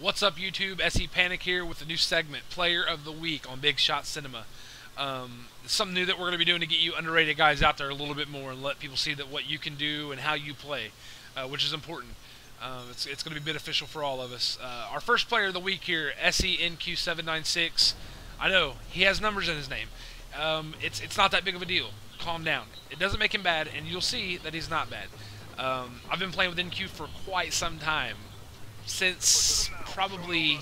What's up, YouTube? SE Panic here with a new segment, Player of the Week on Big Shot Cinema. It's something new that we're going to be doing to get you underrated guys out there a little bit more and let people see that what you can do and how you play, which is important. It's going to be beneficial for all of us. Our first Player of the Week here, SENQ796. I know, he has numbers in his name. It's not that big of a deal. Calm down. It doesn't make him bad, and you'll see that he's not bad. I've been playing with NQ for quite some time. Since probably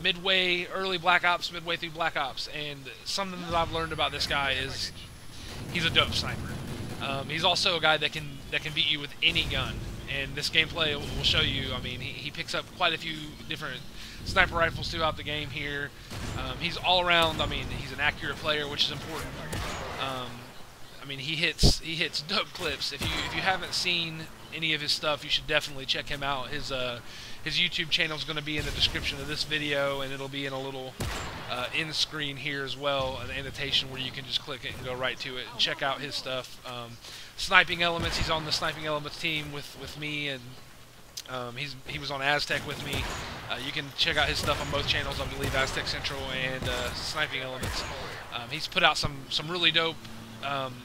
midway, early Black Ops, midway through Black Ops, and something that I've learned about this guy is he's a dope sniper. He's also a guy that can beat you with any gun, and this gameplay will show you. I mean, he picks up quite a few different sniper rifles throughout the game here. He's all around. I mean, he's an accurate player, which is important. I mean, he hits dope clips. If you haven't seen any of his stuff, you should definitely check him out. His YouTube channel is going to be in the description of this video, and it'll be in a little end screen here as well, an annotation where you can just click it and go right to it and check out his stuff. Sniping Elements, he's on the Sniping Elements team with me, and he was on Aztec with me. You can check out his stuff on both channels, I believe, Aztec Central and Sniping Elements. He's put out some really dope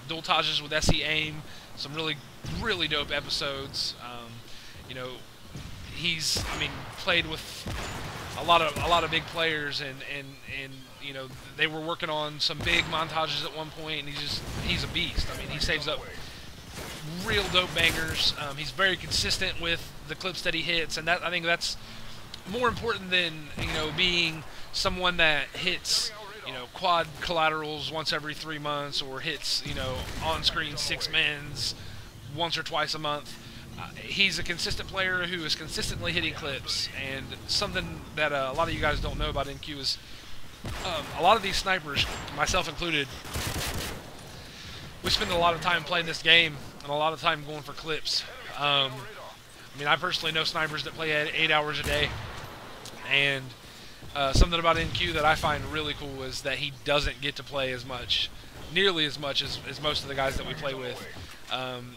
dualtages with SE AIM, some really dope episodes. You know, he's played with a lot of big players, and you know, they were working on some big montages at one point, and he's a beast. I mean, he saves up real dope bangers. He's very consistent with the clips that he hits, and I think that's more important than, you know, being someone that hits, you know, quad collaterals once every 3 months, or hits, you know, on-screen 6 mens once or twice a month. He's a consistent player who is consistently hitting clips, and something that a lot of you guys don't know about NQ is a lot of these snipers, myself included, we spend a lot of time playing this game and a lot of time going for clips. I mean, I personally know snipers that play 8 hours a day, and something about NQ that I find really cool is that he doesn't get to play nearly as much as most of the guys that we play with.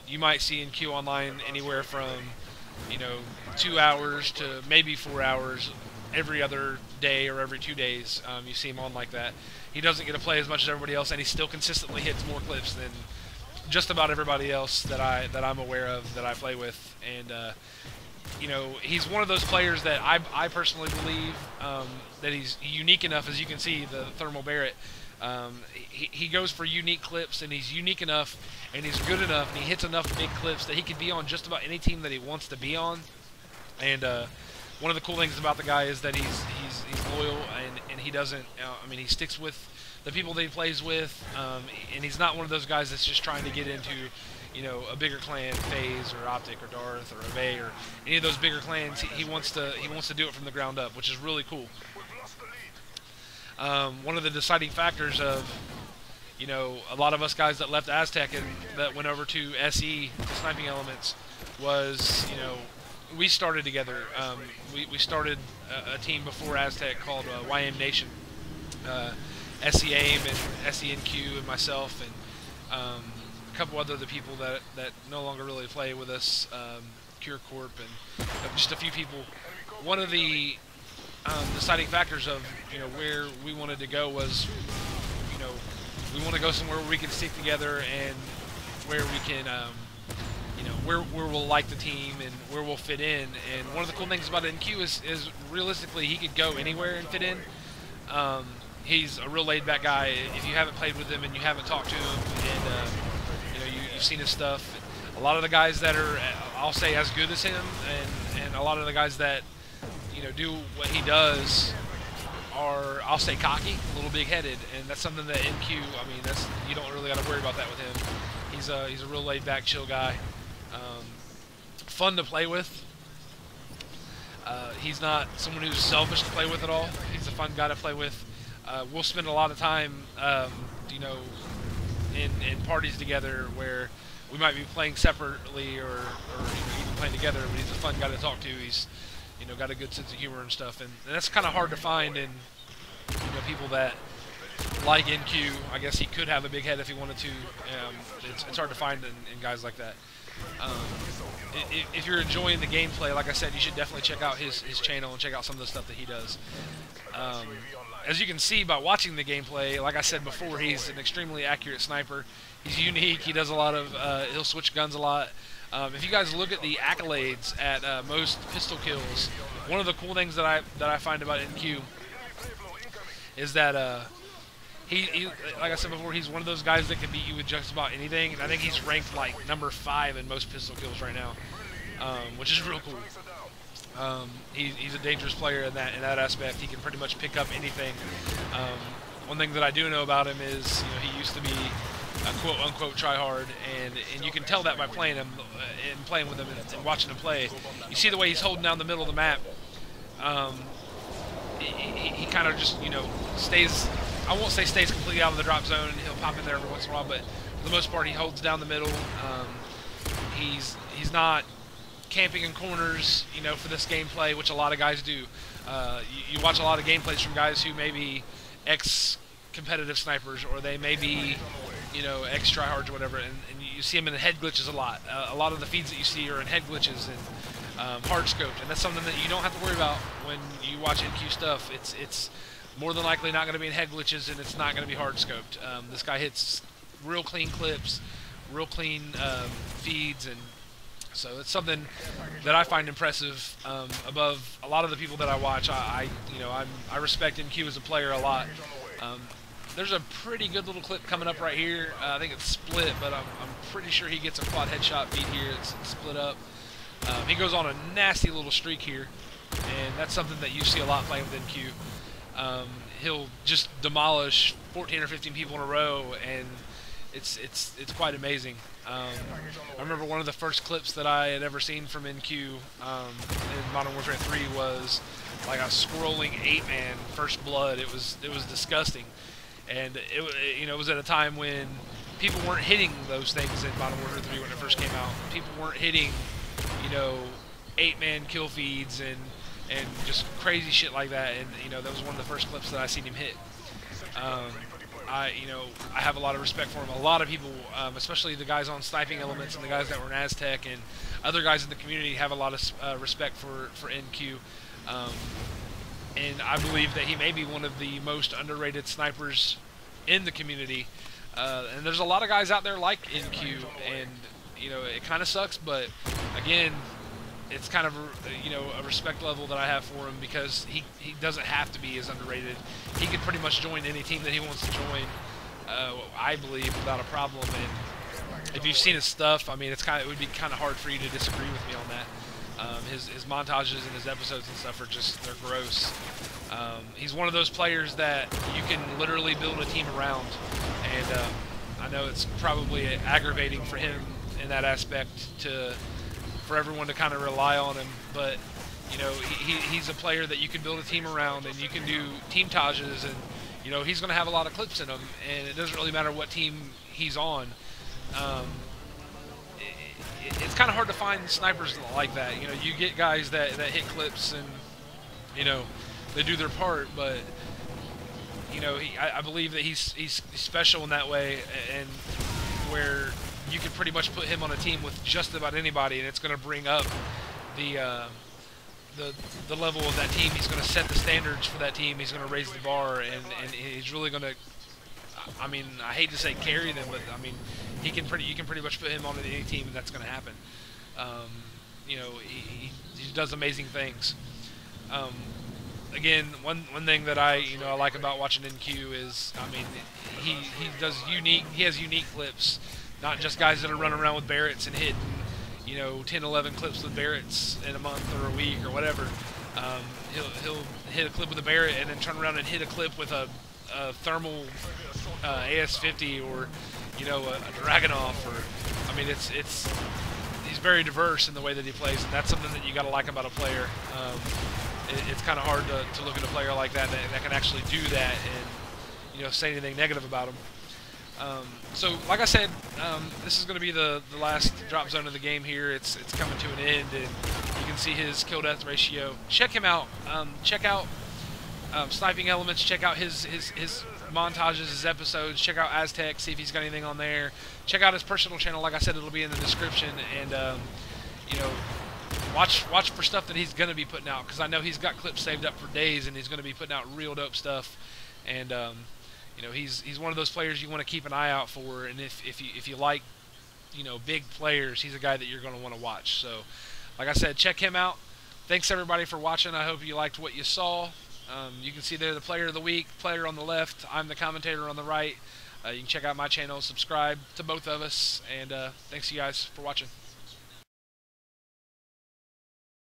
You might see NQ online anywhere from, you know, 2 hours to maybe 4 hours every other day or every 2 days. You see him on like that. He doesn't get to play as much as everybody else, and he still consistently hits more clips than just about everybody else that I'm aware of that I play with. And you know, he's one of those players that I personally believe that he's unique enough. As you can see, the Thermal Barrett, he goes for unique clips, and he's unique enough, and he's good enough, and he hits enough big clips that he could be on just about any team that he wants to be on. And one of the cool things about the guy is that he's loyal, and he doesn't, I mean, he sticks with the people that he plays with, and he's not one of those guys that's just trying to get into, you know, a bigger clan, FaZe or Optic or Darth or Ave or any of those bigger clans. He wants to do it from the ground up, which is really cool. One of the deciding factors of, you know, a lot of us guys that left Aztec and that went over to SE, to Sniping Elements, was, you know, we started together. We started a team before Aztec called YM Nation. SE AIM and SENQ and myself and a couple other people that no longer really play with us, Cure Corp, and just a few people. One of the deciding factors of, you know, where we wanted to go was, you know, we want to go somewhere where we can stick together and where we can, you know, where we'll like the team and where we'll fit in. And one of the cool things about NQ is realistically he could go anywhere and fit in. He's a real laid-back guy. If you haven't played with him and you haven't talked to him, and you know, you've seen his stuff, a lot of the guys that are, I'll say, as good as him, and a lot of the guys that, you know, do what he does are, I'll say, cocky, a little big-headed, and that's something that NQ, I mean, you don't really got to worry about that with him. He's a real laid-back, chill guy, fun to play with. He's not someone who's selfish to play with at all. He's a fun guy to play with. We'll spend a lot of time, you know, in parties together where we might be playing separately or you know, even playing together, but he's a fun guy to talk to. He's, you know, got a good sense of humor and stuff, and that's kind of hard to find in, you know, people that like NQ. I guess he could have a big head if he wanted to. It's hard to find in guys like that. If you're enjoying the gameplay, like I said, you should definitely check out his channel and check out some of the stuff that he does. As you can see by watching the gameplay, like I said before, he's an extremely accurate sniper. He's unique. He does a lot of, he'll switch guns a lot. If you guys look at the accolades at most pistol kills, one of the cool things that I find about NQ is that he, like I said before, he's one of those guys that can beat you with just about anything, and I think he's ranked like number 5 in most pistol kills right now, which is real cool. He's a dangerous player in that aspect. He can pretty much pick up anything. One thing that I do know about him is, he used to be a quote-unquote try-hard, and you can tell that by playing him and playing with him and watching him play. You see the way he's holding down the middle of the map. He kind of just, stays, I won't say stays completely out of the drop zone. He'll pop in there every once in a while, but for the most part, he holds down the middle. He's not camping in corners, for this gameplay, which a lot of guys do. You watch a lot of gameplays from guys who may be ex-competitive snipers, or they may be, ex tryhards or whatever, and you see them in the head glitches a lot. A lot of the feeds that you see are in head glitches and hard scoped, and that's something that you don't have to worry about when you watch NQ stuff. It's more than likely not going to be in head glitches, and it's not going to be hard scoped. This guy hits real clean clips, real clean feeds, and so it's something that I find impressive above a lot of the people that I watch. I respect NQ as a player a lot. There's a pretty good little clip coming up right here. I think it's split, but I'm pretty sure he gets a quad headshot feed here. It's split up. He goes on a nasty little streak here, and that's something that you see a lot playing with NQ. He'll just demolish 14 or 15 people in a row, and it's quite amazing. I remember one of the first clips that I had ever seen from NQ in Modern Warfare 3 was like a scrolling 8-man first blood. It was disgusting, and it was at a time when people weren't hitting those things in Modern Warfare 3 when it first came out. People weren't hitting 8-man kill feeds and just crazy shit like that, and that was one of the first clips that I seen him hit. I have a lot of respect for him. A lot of people, especially the guys on Sniping Elements and the guys that were in Aztec and other guys in the community, have a lot of respect for NQ. And I believe that he may be one of the most underrated snipers in the community. And there's a lot of guys out there like NQ, and it kind of sucks, but again, it's kind of a respect level that I have for him, because he doesn't have to be as underrated. He could pretty much join any team that he wants to join, I believe, without a problem. And if you've seen his stuff, I mean, it would be kind of hard for you to disagree with me on that. His montages and his episodes and stuff are they're gross. He's one of those players that you can literally build a team around, and I know it's probably aggravating for him in that aspect for everyone to kind of rely on him, but he's a player that you can build a team around, and you can do team tages, and he's going to have a lot of clips in him, and it doesn't really matter what team he's on. It's kind of hard to find snipers like that. You get guys that hit clips and they do their part, but I believe that he's special in that way, and where you can pretty much put him on a team with just about anybody, and it's going to bring up the level of that team. He's going to set the standards for that team. He's going to raise the bar, and he's really going to, I mean, I hate to say carry them, but I mean, you can pretty much put him on any team, and that's going to happen. He does amazing things. Again, one thing that I like about watching NQ is, I mean, he has unique clips. Not just guys that are running around with Barretts and hitting, 10, 11 clips with Barretts in a month or a week or whatever. He'll hit a clip with a Barrett and then turn around and hit a clip with a thermal AS-50 or, a Dragunov. Or, I mean, he's very diverse in the way that he plays, and that's something that you got to like about a player. It's kind of hard to look at a player like that can actually do that and, say anything negative about him. So, like I said, this is going to be the last drop zone of the game here. It's coming to an end, and you can see his kill-death ratio. Check him out. Check out Sniping Elements. Check out his montages, his episodes. Check out Aztec, see if he's got anything on there. Check out his personal channel. Like I said, it'll be in the description. And you know, watch for stuff that he's gonna be putting out, because I know he's got clips saved up for days, and he's gonna be putting out real dope stuff. And you know, he's one of those players you want to keep an eye out for. And if you like, you know, big players, he's a guy that you're gonna want to watch. So, like I said, check him out. Thanks everybody for watching. I hope you liked what you saw. You can see there the player of the week, player on the left. I'm the commentator on the right. You can check out my channel, subscribe to both of us, and thanks you guys for watching.